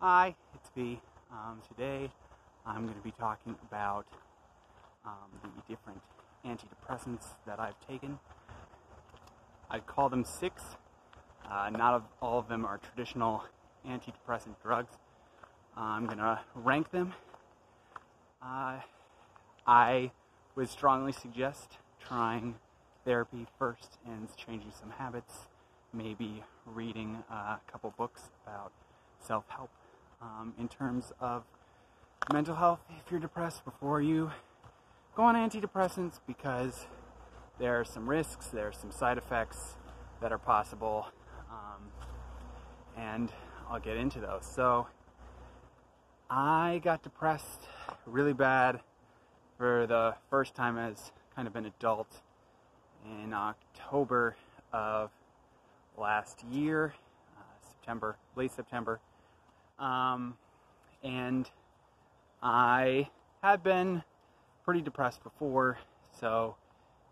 Hi, it's V. Today I'm going to be talking about the different antidepressants that I've taken. I'd call them 6. Not all of them are traditional antidepressant drugs. I'm going to rank them. I would strongly suggest trying therapy first and changing some habits, maybe reading a couple books about self-help in terms of mental health if you're depressed before you go on antidepressants, because there are some risks, there are some side effects that are possible, and I'll get into those. So I got depressed really bad for the first time as kind of an adult in October of last year, late September, and I had been pretty depressed before, so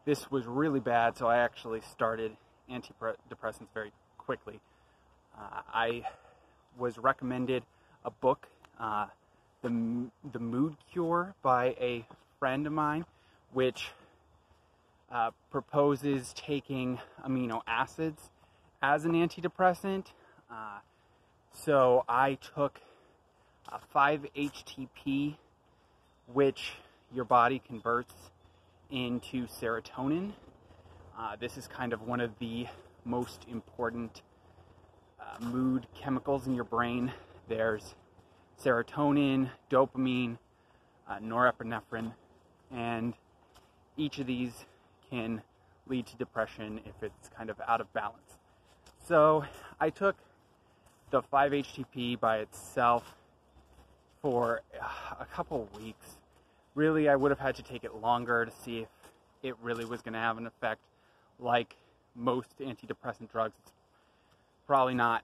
this was really bad, so I actually started antidepressants very quickly. I was recommended a book, The Mood Cure, by a friend of mine, which proposes taking amino acids as an antidepressant. So I took 5-HTP, which your body converts into serotonin. This is kind of one of the most important mood chemicals in your brain. There's serotonin, dopamine, norepinephrine, and each of these can lead to depression if it's kind of out of balance. So I took the 5-HTP by itself for a couple weeks. Really, I would have had to take it longer to see if it really was going to have an effect. Like most antidepressant drugs, it's probably not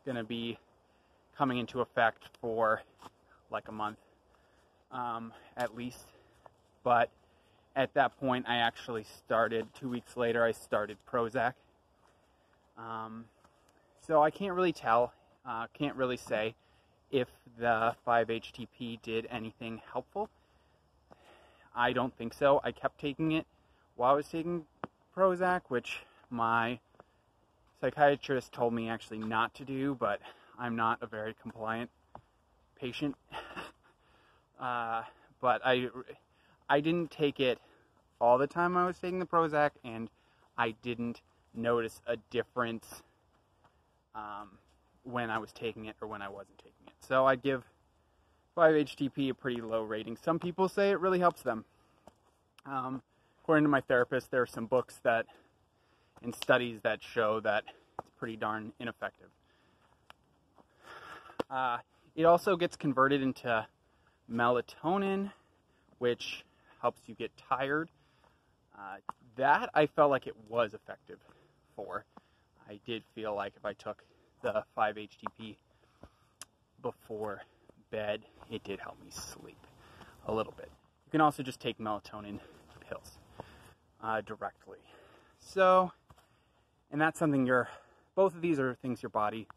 going to be coming into effect for like a month, at least. But at that point, I actually started, 2 weeks later, I started Prozac. So I can't really tell, can't really say if the 5-HTP did anything helpful. I don't think so. I kept taking it while I was taking Prozac, which my psychiatrist told me actually not to do, but I'm not a very compliant patient. But I didn't take it all the time I was taking the Prozac, and I didn't notice a difference when I was taking it or when I wasn't taking it. So I'd give 5-HTP a pretty low rating. Some people say it really helps them. According to my therapist, there are some books that and studies that show that it's pretty darn ineffective. It also gets converted into melatonin, which helps you get tired. That I felt like it was effective for. I did feel like if I took the 5-HTP before bed, it did help me sleep a little bit. You can also just take melatonin pills directly. So, and that's something both of these are things your body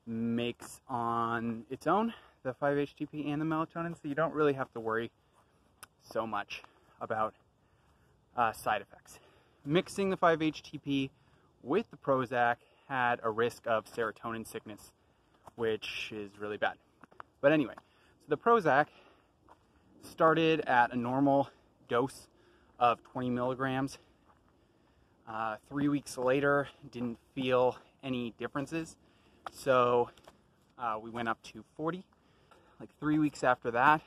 makes on its own, the 5-HTP and the melatonin, so you don't really have to worry so much about side effects. Mixing the 5-HTP with the Prozac had a risk of serotonin sickness, which is really bad. But anyway, so the Prozac started at a normal dose of 20 milligrams. 3 weeks later, didn't feel any differences, so we went up to 40. Like 3 weeks after that,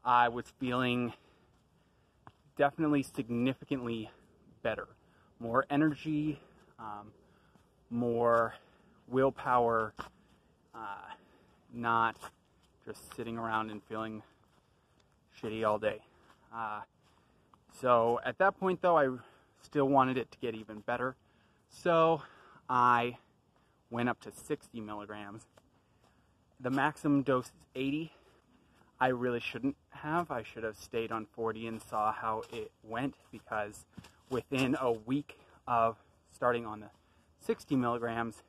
I was feeling definitely significantly better. More energy, more willpower, not just sitting around and feeling shitty all day. So at that point, though, I still wanted it to get even better. So I went up to 60 milligrams. The maximum dose is 80. I really shouldn't have. I should have stayed on 40 and saw how it went, because within a week of starting on the 60 milligrams,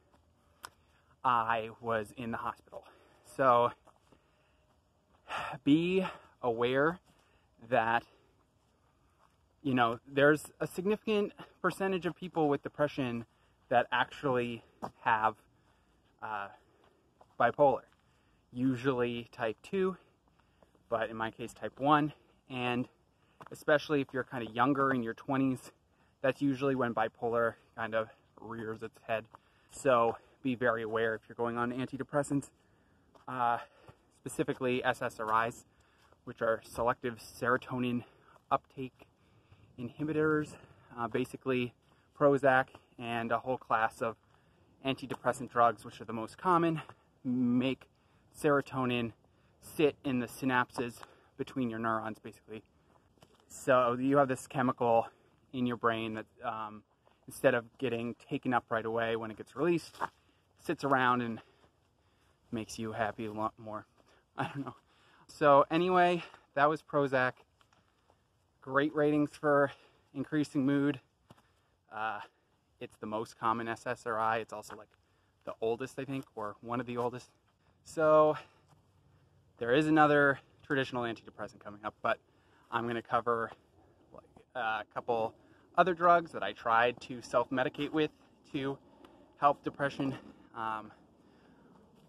I was in the hospital. So be aware that, you know, there's a significant percentage of people with depression that actually have bipolar, usually type 2, but in my case type 1, and especially if you're kind of younger, in your 20s, that's usually when bipolar kind of rears its head. So be very aware if you're going on antidepressants, specifically SSRIs, which are selective serotonin uptake inhibitors, basically Prozac and a whole class of antidepressant drugs, which are the most common, make serotonin sit in the synapses between your neurons, basically. So you have this chemical in your brain that instead of getting taken up right away when it gets released, sits around and makes you happy a lot more. I don't know. So anyway, that was Prozac. Great ratings for increasing mood. It's the most common SSRI. It's also like the oldest, I think, or one of the oldest. So there is another traditional antidepressant coming up, but I'm going to cover like a couple other drugs that I tried to self-medicate with to help depression.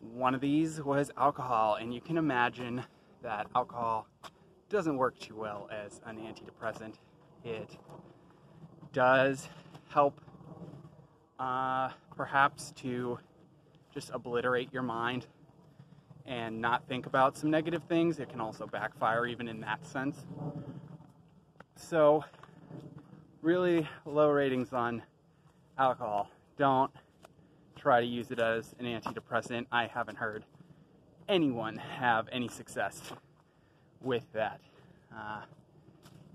One of these was alcohol, and you can imagine that alcohol doesn't work too well as an antidepressant. It does help perhaps to just obliterate your mind and not think about some negative things. It can also backfire even in that sense. So really low ratings on alcohol. Don't try to use it as an antidepressant. I haven't heard anyone have any success with that.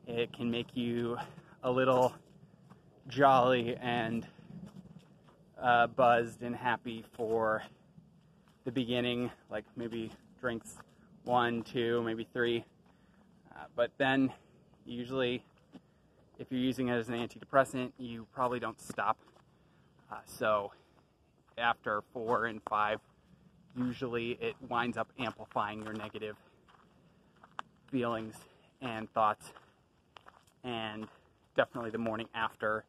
It can make you a little jolly and buzzed and happy for the beginning, like maybe drinks 1, 2, maybe 3. But then usually if you're using it as an antidepressant, you probably don't stop. So after 4 and 5, usually it winds up amplifying your negative feelings and thoughts, and definitely the morning after.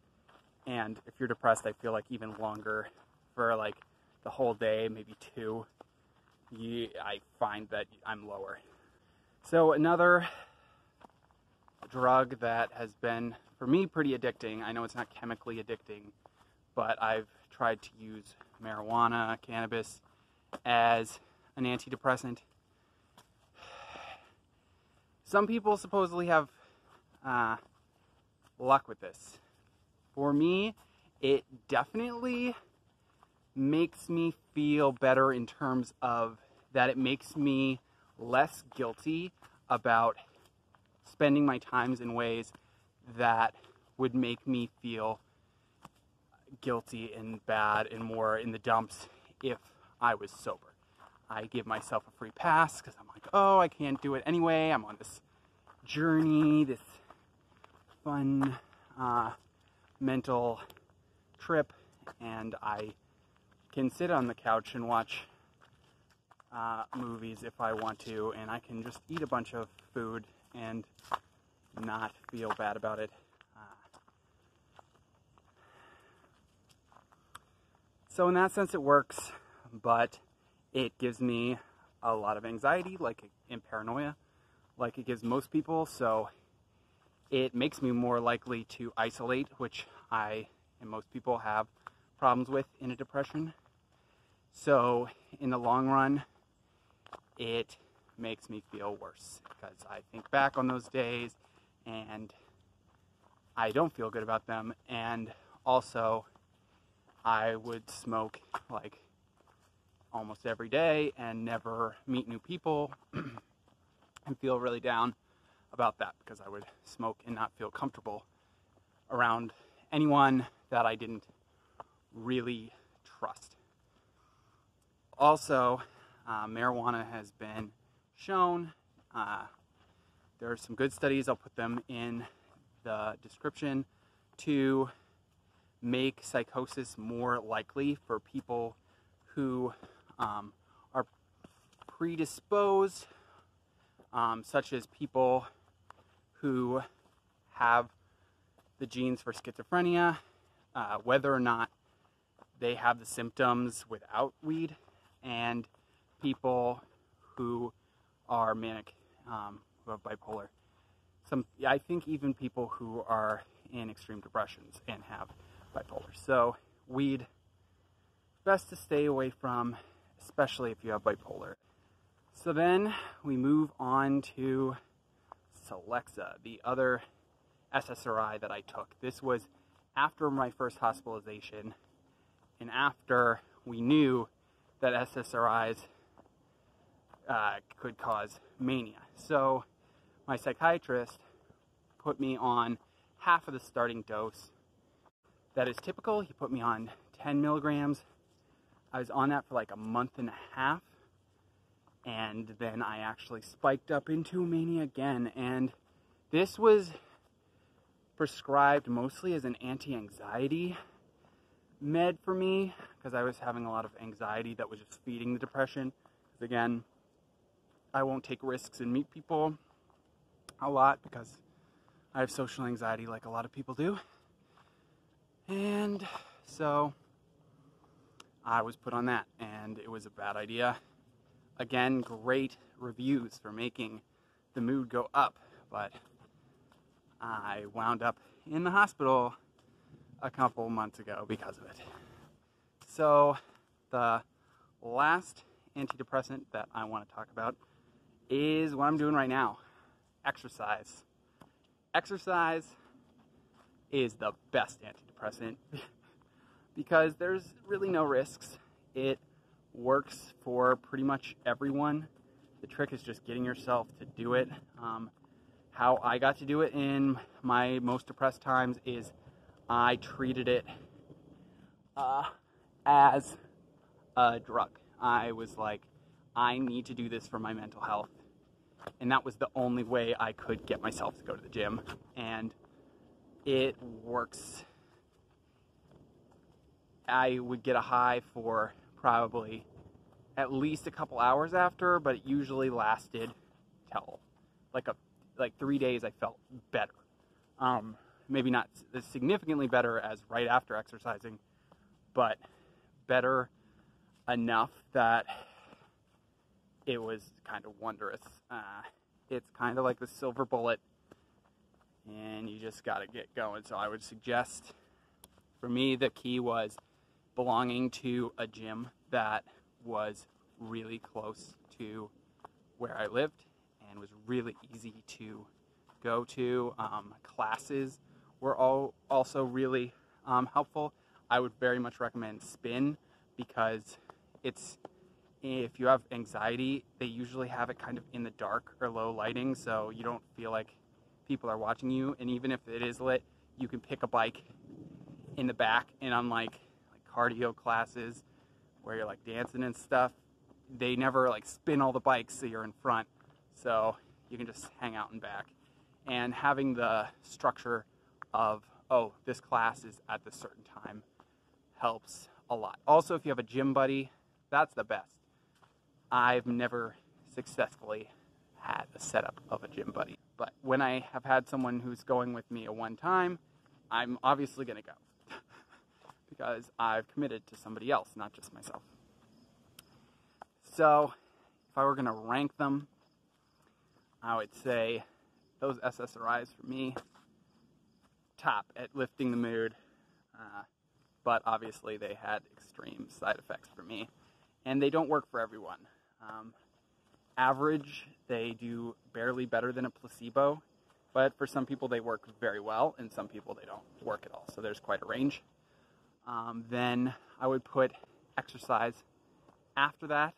And if you're depressed, I feel like even longer, for like the whole day, maybe 2, I find that I'm lower. So another drug that has been, for me, pretty addicting. I know it's not chemically addicting, but I've tried to use marijuana, cannabis, as an antidepressant. Some people supposedly have luck with this. For me, it definitely makes me feel better in terms of that it makes me less guilty about spending my times in ways that would make me feel guilty and bad and more in the dumps if I was sober. I give myself a free pass because I'm like, oh, I can't do it anyway. I'm on this journey, this fun mental trip, and I can sit on the couch and watch movies if I want to, and I can just eat a bunch of food and not feel bad about it. So in that sense it works, but it gives me a lot of anxiety, and paranoia, like it gives most people. So it makes me more likely to isolate, which I and most people have problems with in a depression. So in the long run, it makes me feel worse because I think back on those days and I don't feel good about them. And also I would smoke like almost every day and never meet new people and feel really down about that because I would smoke and not feel comfortable around anyone that I didn't really trust. Also, marijuana has been shown. There are some good studies, I'll put them in the description, to make psychosis more likely for people who are predisposed, such as people who have the genes for schizophrenia, whether or not they have the symptoms without weed, and people who are manic, who have bipolar. I think even people who are in extreme depressions and have bipolar. So weed, best to stay away from, especially if you have bipolar. So then we move on to Celexa, the other SSRI that I took. This was after my first hospitalization and after we knew that SSRIs could cause mania. So my psychiatrist put me on half of the starting dose that is typical. He put me on 10 milligrams. I was on that for like a month and a half, and then I actually spiked up into mania again. And this was prescribed mostly as an anti-anxiety med for me, because I was having a lot of anxiety that was just feeding the depression. Because again, I won't take risks and meet people a lot because I have social anxiety like a lot of people do. And so I was put on that, and it was a bad idea. Again, great reviews for making the mood go up, but I wound up in the hospital a couple months ago because of it. So the last antidepressant that I want to talk about is what I'm doing right now: exercise. Exercise is the best antidepressant because there's really no risks. It works for pretty much everyone. The trick is just getting yourself to do it. How I got to do it in my most depressed times is I treated it as a drug. I was like, I need to do this for my mental health. And that was the only way I could get myself to go to the gym. And it works. I would get a high for probably at least a couple hours after, but it usually lasted till like 3 days. I felt better. Maybe not as significantly better as right after exercising, but better enough that it was kind of wondrous. It's kind of like the silver bullet, and you just got to get going. So I would suggest, for me, the key was belonging to a gym that was really close to where I lived and was really easy to go to. Classes were also really helpful. I would very much recommend spin because if you have anxiety, they usually have it kind of in the dark or low lighting, so you don't feel like people are watching you. And even if it is lit, you can pick a bike in the back. And unlike cardio classes where you're like dancing and stuff, they never like spin all the bikes so you're in front, so you can just hang out in back. And having the structure of, oh, this class is at this certain time helps a lot. Also, if you have a gym buddy, that's the best. I've never successfully had a setup of a gym buddy, but when I have had someone who's going with me at one time, I'm obviously going to go because I've committed to somebody else, not just myself. So if I were going to rank them, I would say those SSRIs for me, top at lifting the mood, but obviously they had extreme side effects for me, and they don't work for everyone. Average, they do barely better than a placebo, but for some people they work very well, and some people they don't work at all, so there's quite a range. Then I would put exercise after that.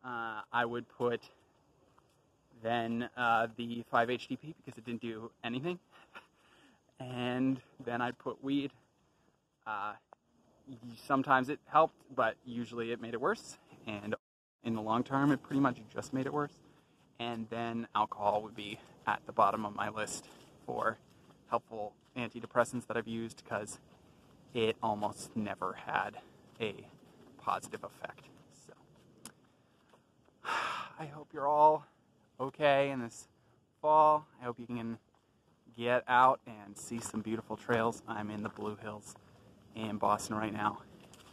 I would put then the FiveHTP because it didn't do anything. And then I'd put weed. Sometimes it helped, but usually it made it worse. And in the long term, it pretty much just made it worse. And then alcohol would be at the bottom of my list for helpful antidepressants that I've used because it almost never had a positive effect. So hope you're all okay in this fall. I hope you can get out and see some beautiful trails. I'm in the Blue Hills in Boston right now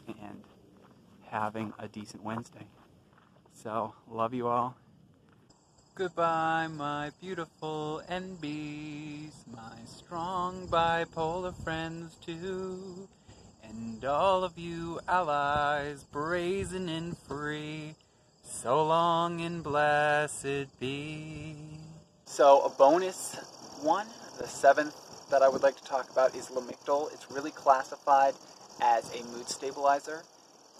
and having a decent Wednesday. So, love you all. Goodbye, my beautiful NBs, my strong bipolar friends too, and all of you allies, brazen and free, so long and blessed be. So a bonus one, the seventh that I would like to talk about is Lamictal. It's really classified as a mood stabilizer.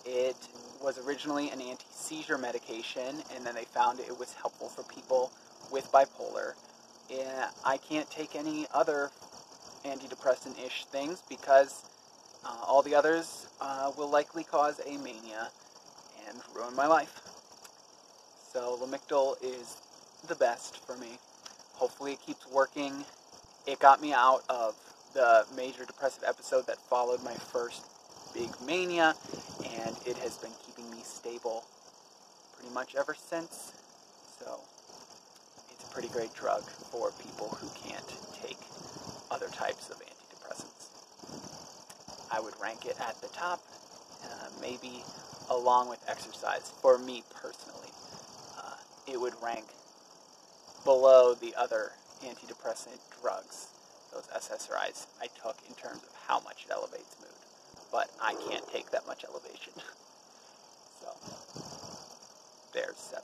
It was originally an anti-seizure medication, and then they found it was helpful for people with bipolar. I can't take any other antidepressant-ish things because all the others will likely cause a mania and ruin my life. So Lamictal is the best for me. Hopefully it keeps working. It got me out of the major depressive episode that followed my first big mania, and it has been keeping me stable pretty much ever since. So it's a pretty great drug for people who can't take other types of antidepressants. I would rank it at the top, maybe along with exercise. For me personally, it would rank below the other antidepressant drugs, those SSRIs I took, in terms of how much it elevates mood. But I can't take that much elevation. So, there's 7.